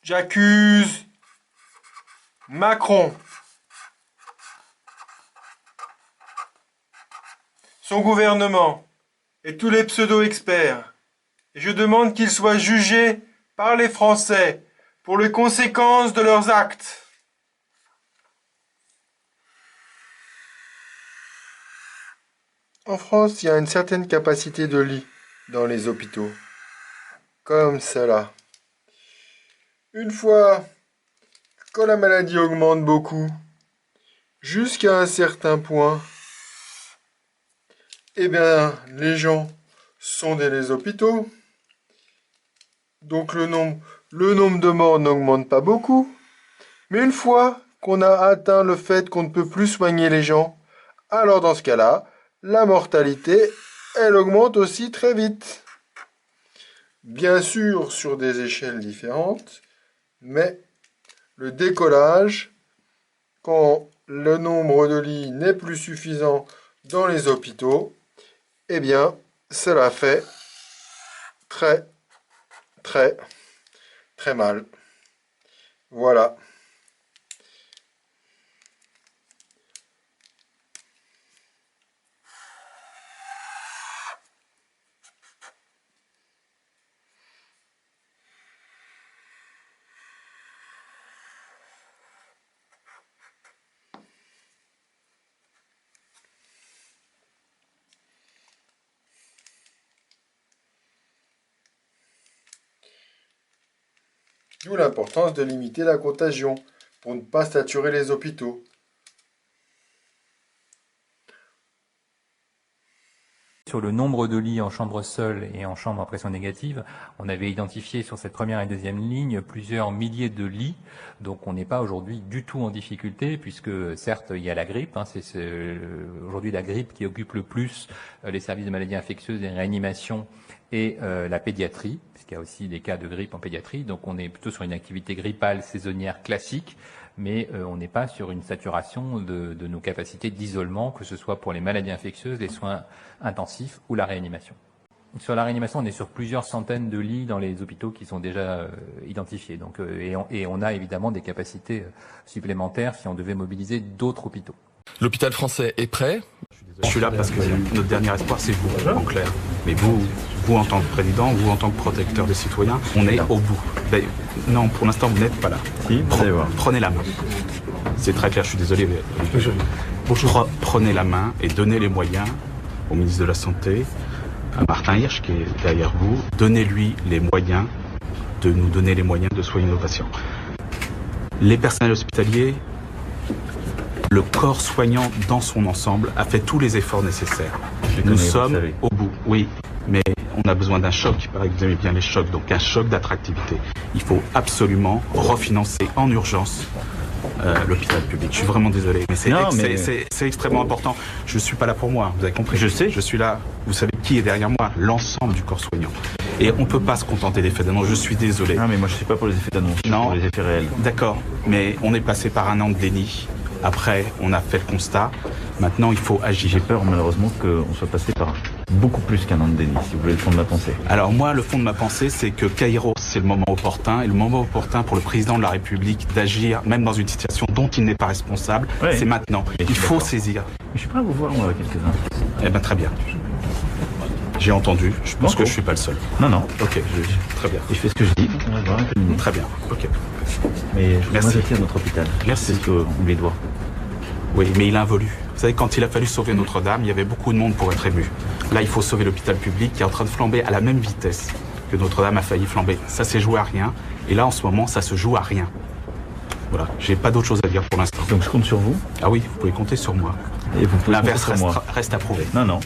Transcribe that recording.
J'accuse Macron, son gouvernement et tous les pseudo-experts. Et je demande qu'ils soient jugés par les Français pour les conséquences de leurs actes. En France, il y a une certaine capacité de lits dans les hôpitaux, comme cela. Une fois quand la maladie augmente beaucoup, jusqu'à un certain point, eh bien, les gens sondaient les hôpitaux, donc le nombre de morts n'augmente pas beaucoup, mais une fois qu'on a atteint le fait qu'on ne peut plus soigner les gens, alors dans ce cas-là, la mortalité, elle augmente aussi très vite. Bien sûr, sur des échelles différentes, mais le décollage, quand le nombre de lits n'est plus suffisant dans les hôpitaux, eh bien, cela fait très, très, très mal. Voilà. D'où l'importance de limiter la contagion pour ne pas saturer les hôpitaux. Sur le nombre de lits en chambre seule et en chambre à pression négative, on avait identifié sur cette première et deuxième ligne plusieurs milliers de lits. Donc on n'est pas aujourd'hui du tout en difficulté puisque certes il y a la grippe, c'est aujourd'hui la grippe qui occupe le plus les services de maladies infectieuses et réanimation et la pédiatrie, puisqu'il y a aussi des cas de grippe en pédiatrie. Donc on est plutôt sur une activité grippale saisonnière classique, mais on n'est pas sur une saturation de nos capacités d'isolement, que ce soit pour les maladies infectieuses, les soins intensifs ou la réanimation. Sur la réanimation, on est sur plusieurs centaines de lits dans les hôpitaux qui sont déjà identifiés. Donc, et on a évidemment des capacités supplémentaires si on devait mobiliser d'autres hôpitaux. L'hôpital français est prêt. Je suis là parce que notre dernier espoir, c'est vous, en clair. Mais vous en tant que président, vous en tant que protecteur des citoyens, on est au bout. Non, pour l'instant, vous n'êtes pas là. Prenez la main. C'est très clair, je suis désolé. Mais prenez la main et donnez les moyens au ministre de la Santé, à Martin Hirsch, qui est derrière vous. Donnez-lui les moyens de nous donner les moyens de soigner nos patients. Les personnels hospitaliers, le corps soignant dans son ensemble a fait tous les efforts nécessaires. Nous sommes au bout, oui, mais on a besoin d'un choc. Il paraît que vous aimez bien les chocs, donc un choc d'attractivité. Il faut absolument refinancer en urgence l'hôpital public. Je suis vraiment désolé, mais c'est extrêmement important. Je ne suis pas là pour moi, vous avez compris. Je sais. Je suis là, vous savez qui est derrière moi? L'ensemble du corps soignant. Et on ne peut pas se contenter des effets d'annonce, je suis désolé. Non, mais moi je ne suis pas pour les effets d'annonce, je suis pour les effets réels. D'accord, mais on est passé par un an de déni. Après, on a fait le constat. Maintenant, il faut agir. J'ai peur, malheureusement, qu'on soit passé par beaucoup plus qu'un an de déni, si vous voulez le fond de ma pensée. Alors moi, le fond de ma pensée, c'est que Kairos, c'est le moment opportun. Et le moment opportun pour le président de la République d'agir, même dans une situation dont il n'est pas responsable, c'est maintenant. Il faut saisir. Mais je suis prêt à vous voir, moi, quelques-uns. Eh bien, très bien. J'ai entendu. Je pense que je ne suis pas le seul. Non. Ok, très bien. Et je fais ce que je dis. Très bien, ok. Mais moi, j'attire notre hôpital. Merci. C'est ce qu'on lui doit. Oui, mais il a involé. Vous savez, quand il a fallu sauver Notre-Dame, il y avait beaucoup de monde pour être ému. Là, il faut sauver l'hôpital public qui est en train de flamber à la même vitesse que Notre-Dame a failli flamber. Ça s'est joué à rien. Et là, en ce moment, ça se joue à rien. Voilà, j'ai pas d'autre chose à dire pour l'instant. Donc je compte sur vous. Ah oui, vous pouvez compter sur moi. Et vous pouvez L'inverse compter sur moi. reste à prouver. Non.